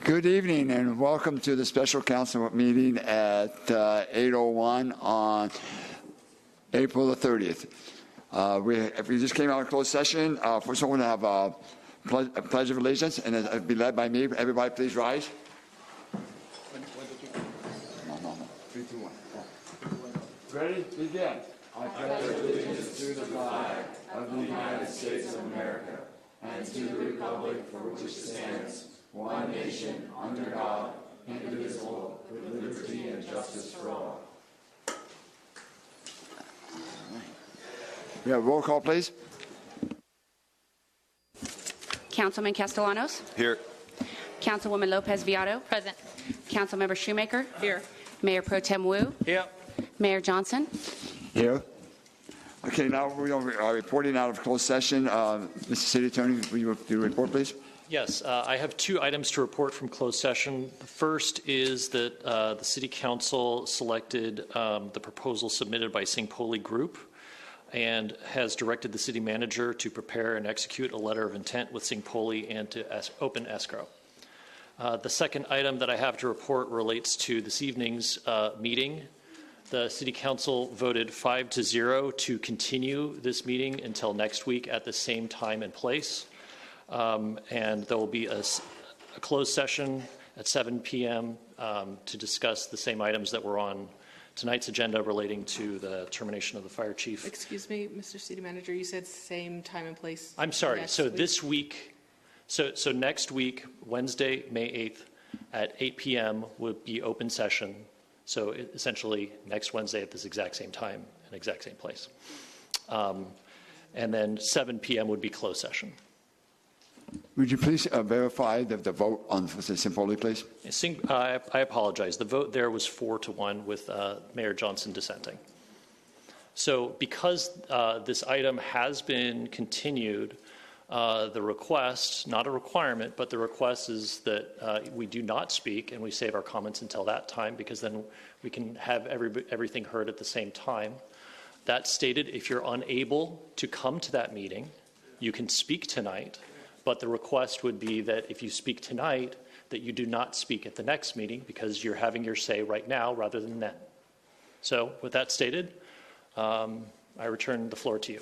Good evening and welcome to the special council meeting at 8:01 on April the 30th. If we just came out of closed session, for someone to have a pledge of allegiance, and it'll be led by me. Everybody please rise. No. 3, 2, 1. Ready? Begin. I pledge allegiance to the flag of the United States of America and to the republic for which it stands, one nation, under God, indivisible, with liberty and justice for all. We have a roll call, please. Councilman Castellanos? Here. Councilwoman Lopez Viado? Present. Councilmember Shoemaker? Here. Mayor Pro Tem Wu? Here. Mayor Johnson? Here. Okay, now we are reporting out of closed session. Mr. City Attorney, will you do a report, please? Yes, I have 2 items to report from closed session. The first is that the City Council selected the proposal submitted by Singpoli Group and has directed the City Manager to prepare and execute a letter of intent with Singpoli and to open escrow. The second item that I have to report relates to this evening's meeting. The City Council voted 5-0 to continue this meeting until next week at the same time and place. And there will be a closed session at 7 p.m. To discuss the same items that were on tonight's agenda relating to the termination of the fire chief. Excuse me, Mr. City Manager, you said same time and place. I'm sorry. So this week, so next week, Wednesday, May 8th at 8 p.m. would be open session. So essentially next Wednesday at this exact same time and exact same place. And then 7 p.m. would be closed session. Would you please verify the vote on Singpoli, please? I apologize. The vote there was 4-1 with Mayor Johnson dissenting. So because this item has been continued, the request, not a requirement, but the request is that we do not speak and we save our comments until that time, because then we can have everything heard at the same time. That stated, if you're unable to come to that meeting, you can speak tonight. But the request would be that if you speak tonight, that you do not speak at the next meeting, because you're having your say right now rather than then. So with that stated, I return the floor to you.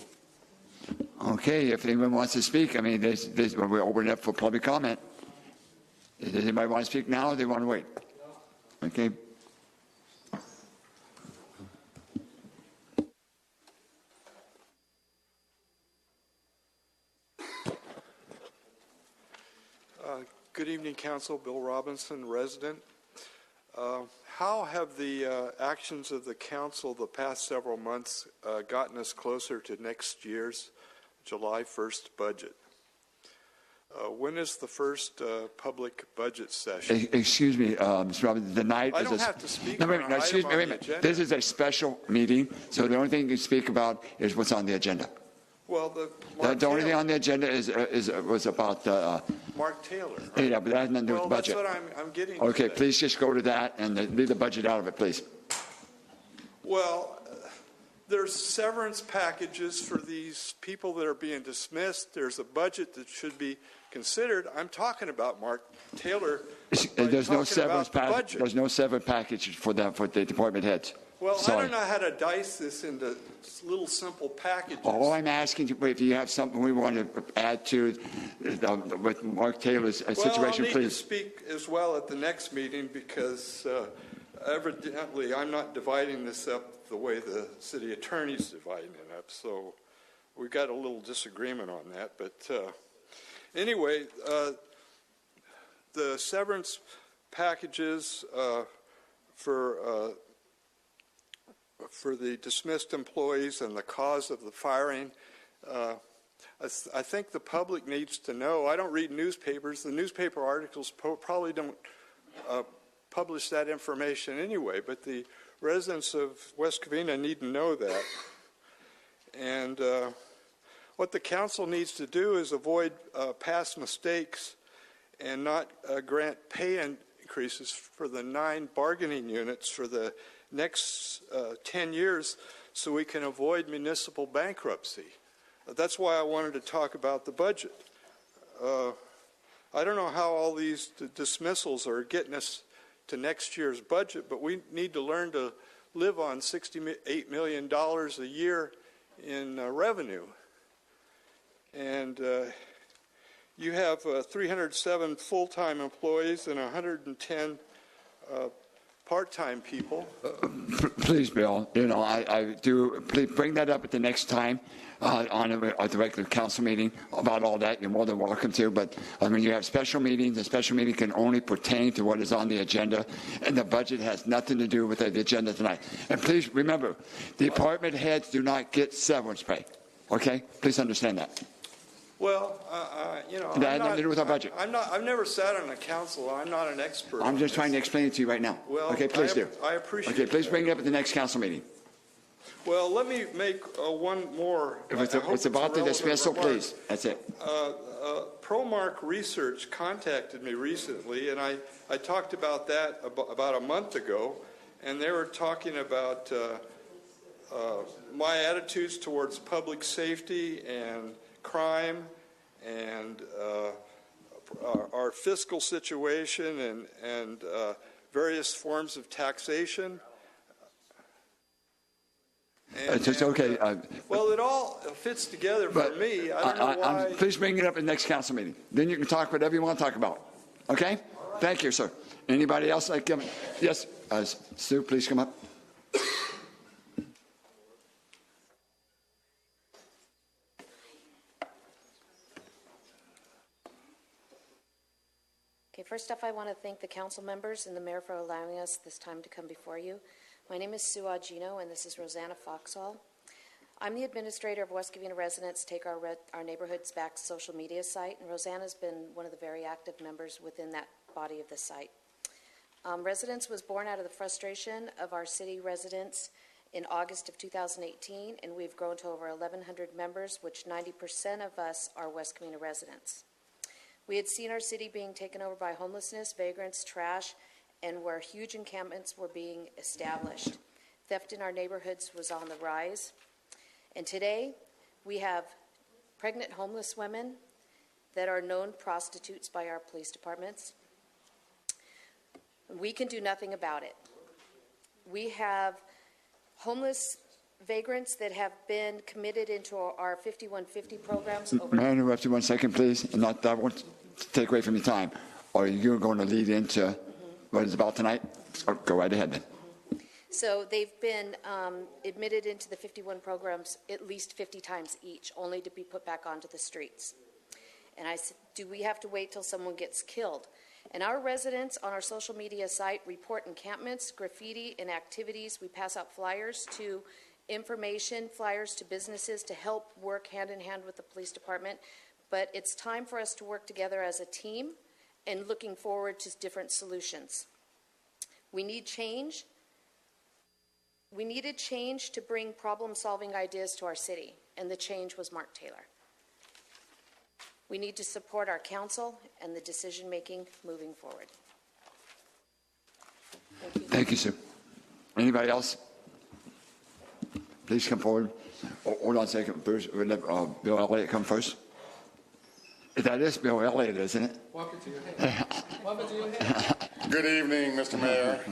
Okay, if anyone wants to speak, I mean, we're opening up for public comment. Does anybody want to speak now, or do they want to wait? Okay. Good evening, Council. Bill Robinson, resident. How have the actions of the Council the past several months gotten us closer to next year's July 1st budget? When is the first public budget session? Excuse me, Mr. Robinson, the night I is... don't have to speak no, on wait, an no, excuse item me, on wait a the minute. agenda. This is a special meeting, so the only thing you can speak about is what's on the agenda. Well, The only thing on the agenda was about... Mark Taylor. Right? Yeah, but that has nothing to do with the budget. That's what I'm getting Okay, today. please just go to that and leave the budget out of it, please. Well, there's severance packages for these people that are being dismissed. There's a budget that should be considered. I'm talking about Mark Taylor. There's no severance package. There's no severance package for them, for the department heads. Well, Sorry. I don't know how to dice this into little simple packages. All I'm asking you, if you have something we want to add to with Mark Taylor's situation, I'll need please. to speak as well at the next meeting, because evidently I'm not dividing this up the way the city attorney's dividing it up. So we've got a little disagreement on that. But anyway, the severance packages for the dismissed employees and the cause of the firing, I think the public needs to know. I don't read newspapers. The newspaper articles probably don't publish that information anyway, but the residents of West Covina need to know that. And what the council needs to do is avoid past mistakes and not grant pay increases for the 9 bargaining units for the next 10 years, so we can avoid municipal bankruptcy. That's why I wanted to talk about the budget. I I don't know how all these dismissals are getting us to next year's budget, but we need to learn to live on $68 million a year in revenue. And you have 307 full-time employees and 110 part-time people. Please, Bill, I do, please bring that up at the next time at the regular council meeting about all that. You're more than welcome to, but when you have special meetings, a special meeting can only pertain to what is on the agenda, and the budget has nothing to do with the agenda tonight. And please remember, department heads do not get severance pay, okay? Please understand that. Well, That had nothing to do with our budget. I've never sat on a council. I'm not an expert. I'm just trying to explain it to you right now. Well, okay, please do. I appreciate Okay, please that. bring it up at the next council meeting. Well, let me make one more. If it's about the dismissal, please. That's it. Promark Research contacted me recently, and I talked about that about a month ago, and they were talking about my attitudes towards public safety and crime and our fiscal situation and various forms of taxation. It's okay. Well, it all fits together for me. I don't know why. Please bring it up at the next council meeting. Then you can talk whatever you want to talk about. Okay? Thank you, sir. Anybody else like to come? Yes, Sue, please come up. Okay, first off, I want to thank the council members and the mayor for allowing us this time to come before you. My name is Sue Agino, and this is Rosanna Foxall. I'm the administrator of West Covina Residents Take Our Neighborhoods Back social media site, and Rosanna's been one of the very active members within that body of the site. Residents was born out of the frustration of our city residents in August of 2018, and we've grown to over 1,100 members, which 90% of us are West Covina residents. We had seen our city being taken over by homelessness, vagrants, trash, and where huge encampments were being established. Theft in our neighborhoods was on the rise. And today, we have pregnant homeless women that are known prostitutes by our police departments. We can do nothing about it. We have homeless vagrants that have been committed into our 5150 programs. May I interrupt you 1 second, please? And not that won't take away from your time. Or you're going to lead into what it's about tonight? Oh, go right ahead then. So they've been admitted into the 51 programs at least 50 times each, only to be put back onto the streets. And I said, do we have to wait till someone gets killed? And our residents on our social media site report encampments, graffiti, and activities. We pass out flyers to information, flyers to businesses to help work hand in hand with the police department. But it's time for us to work together as a team and looking forward to different solutions. We need change. We needed change to bring problem-solving ideas to our city, and the change was Mark Taylor. We need to support our council and the decision-making moving forward. Thank you. Thank you, Sue. Anybody else? Please come forward. Oh, hold on a second. Bruce, we'll let Bill Elliott come first. That is Bill Elliott, isn't it? Welcome to your head. Welcome to your head. Good evening, Mr. Mayor,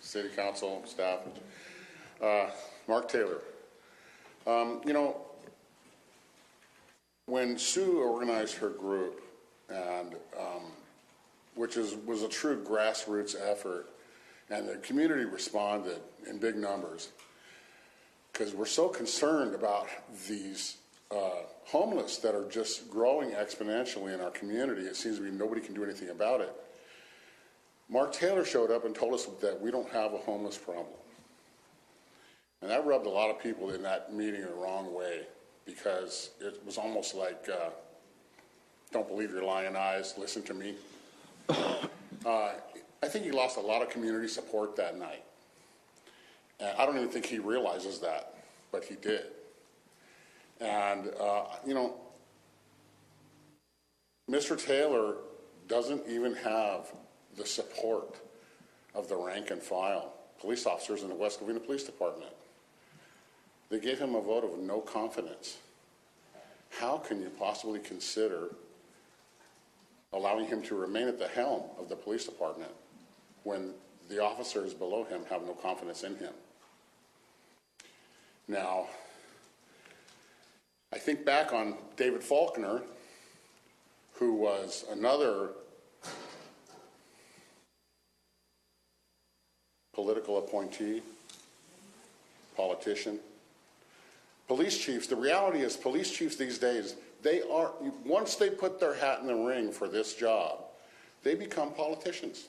City Council, staff. Mark Taylor. You know, when Sue organized her group, and which was a true grassroots effort, and the community responded in big numbers, because we're so concerned about these homeless that are just growing exponentially in our community. It seems to be nobody can do anything about it. Mark Taylor showed up and told us that we don't have a homeless problem. And that rubbed a lot of people in that meeting the wrong way, because it was almost like, don't believe your lying eyes, listen to me. I think he lost a lot of community support that night. And I don't even think he realizes that, but he did. And, you know, Mr. Taylor doesn't even have the support of the rank and file police officers in the West Covina Police Department. They gave him a vote of no confidence. How can you possibly consider allowing allowing him to remain at the helm of the police department when the officers below him have no confidence in him. Now, I think back on David Faulkner, who was another political appointee, politician. Police chiefs, the reality is police chiefs these days, once they put their hat in the ring for this job, they become politicians.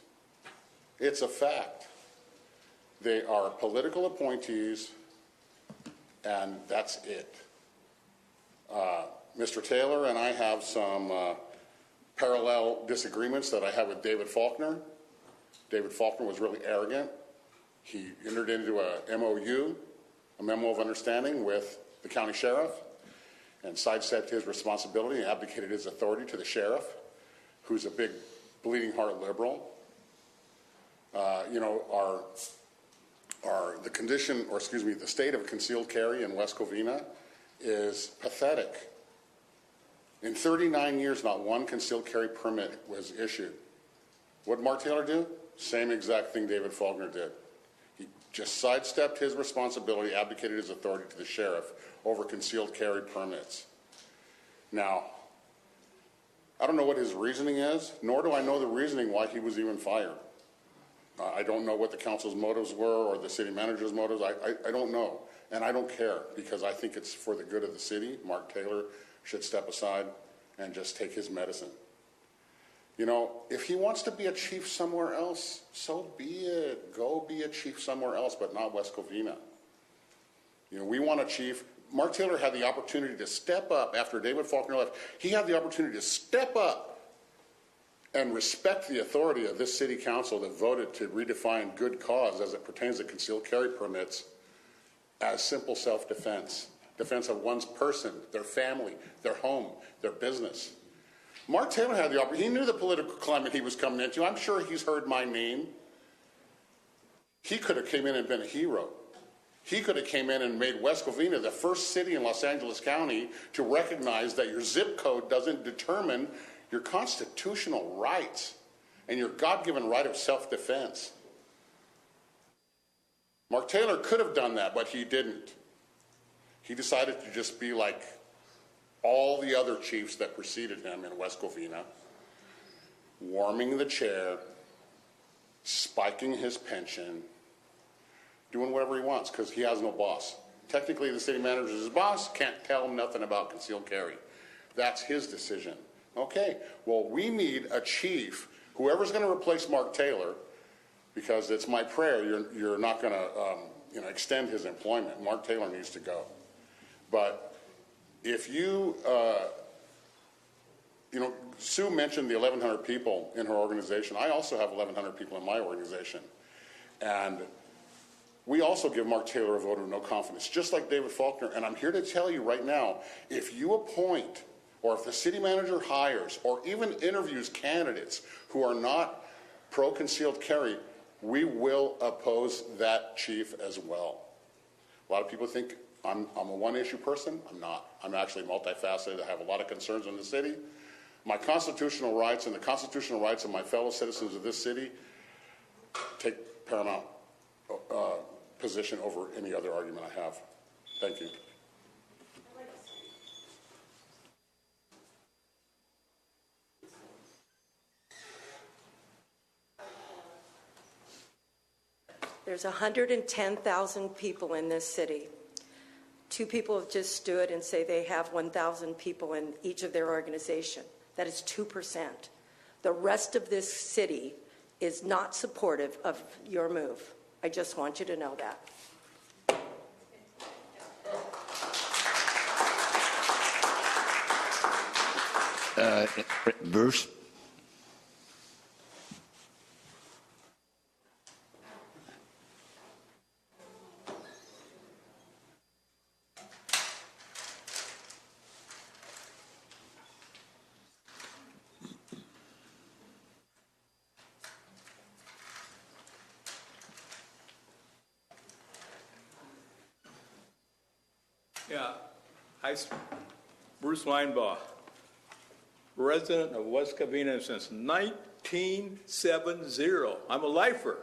It's a fact. They are political appointees, and that's it. Mr. Taylor and I have some parallel disagreements that I have with David Faulkner. David Faulkner was really arrogant. He entered into a MOU, a memo of understanding with the county sheriff, and sidestepped his responsibility and abdicated his authority to the sheriff, who's a big bleeding heart liberal. The state of concealed carry in West Covina is pathetic. In 39 years, not one concealed carry permit was issued. What did Mark Taylor do? Same exact thing David Faulkner did. He just sidestepped his responsibility, abdicated his authority to the sheriff over concealed carry permits. Now, I don't know what his reasoning is, nor do I know the reasoning why he was even fired. I don't know what the council's motives were or the city manager's motives. I don't know, and I don't care, because I think it's for the good of the city. Mark Taylor should step aside and just take his medicine. You know, if he wants to be a chief somewhere else, so be it. Go be a chief somewhere else, but not West Covina. You know, we want a chief. Mark Taylor had the opportunity to step up after David Faulkner left. He had the opportunity to step up and respect the authority of this city council that voted to redefine good cause as it pertains to concealed carry permits as simple self-defense, defense of one's person, their family, their home, their business. Mark Taylor had the opportunity. He knew the political climate he was coming into. I'm sure he's heard my name. He could have came in and been a hero. He could have came in and made West Covina the first city in Los Angeles County to recognize that your zip code doesn't determine your constitutional rights and your God-given right of self-defense. Mark Taylor could have done that, but he didn't. He decided to just be like all the other chiefs that preceded him in West Covina, warming the chair, spiking his pension, doing whatever he wants because he has no boss. Technically, the city manager is his boss, can't tell him nothing about concealed carry. That's his decision. Okay, well, we need a chief, whoever's going to replace Mark Taylor, because it's my prayer you're not going to extend his employment. Mark Taylor needs to go. But if Sue mentioned the 1,100 people in her organization. I also have 1,100 people in my organization. And we also give Mark Taylor a vote of no confidence, just like David Faulkner. And I'm here to tell you right now, if you appoint, or if the city manager hires, or even interviews candidates who are not pro-concealed carry, we will oppose that chief as well. A lot of people think I'm a one-issue person. I'm not. I'm actually multifaceted. I have a lot of concerns in the city. My constitutional rights and the constitutional rights of my fellow citizens of this city take paramount position over any other argument I have. Thank you. There's 110,000 people in this city. 2 people have just stood and say they have 1,000 people in each of their organization. That is 2%. The rest of this city is not supportive of your move. I just want you to know that. Bruce? Yeah, Bruce Weinbaugh. resident of West Covina since 1970. I'm a lifer.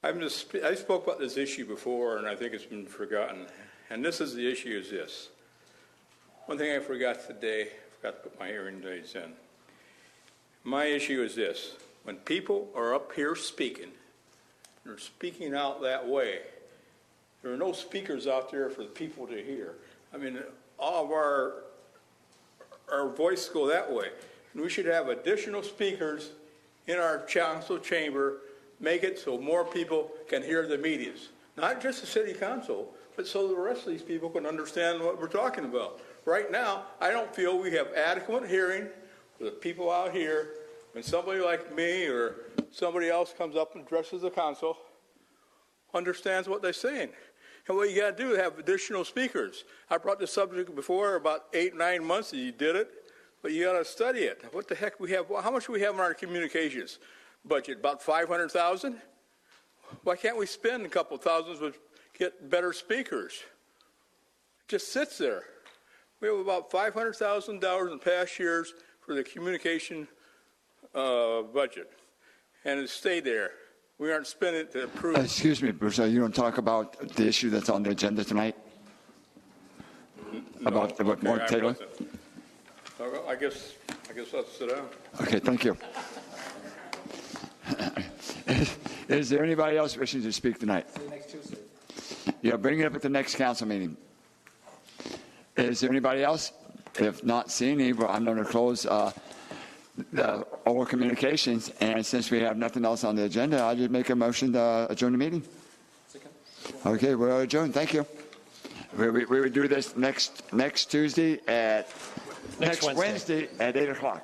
I spoke about this issue before, and I think it's been forgotten. And this is the issue: is this. One thing I forgot today, I forgot to put my hearing dates in. My issue is this: when people are up here speaking, they're speaking out that way. There are no speakers out there for the people to hear. I mean, all of our voice go that way. And we should have additional speakers in our council chamber, make it so more people can hear the meetings. Not just the city council, but so the rest of these people can understand what we're talking about. Right now, I don't feel we have adequate hearing for the people out here. When somebody like me or somebody else comes up and addresses the council, understands what they're saying. And what you got to do is have additional speakers. I brought this subject before, about 8, 9 months, and you did it, but you got to study it. What the heck we have? How much do we have in our communications budget? About $500,000? Why can't we spend a couple thousands to get better speakers? It just sits there. We have about $500,000 in past years for the communication budget, and it stayed there. We aren't spending it to improve. Excuse me, Bruce, you don't talk about the issue that's on the agenda tonight? No, about okay, more Taylor? I guess I'll sit down. Okay, thank you. Is there anybody else wishing to speak tonight? Next Tuesday. Yeah, bring it up at the next council meeting. Is there anybody else? If not seeing any, I'm going to close the oral communications, and since we have nothing else on the agenda, I'll just make a motion to adjourn the meeting. Okay, we're adjourned. Thank you. We will do this next Tuesday at next Wednesday at 8 o'clock.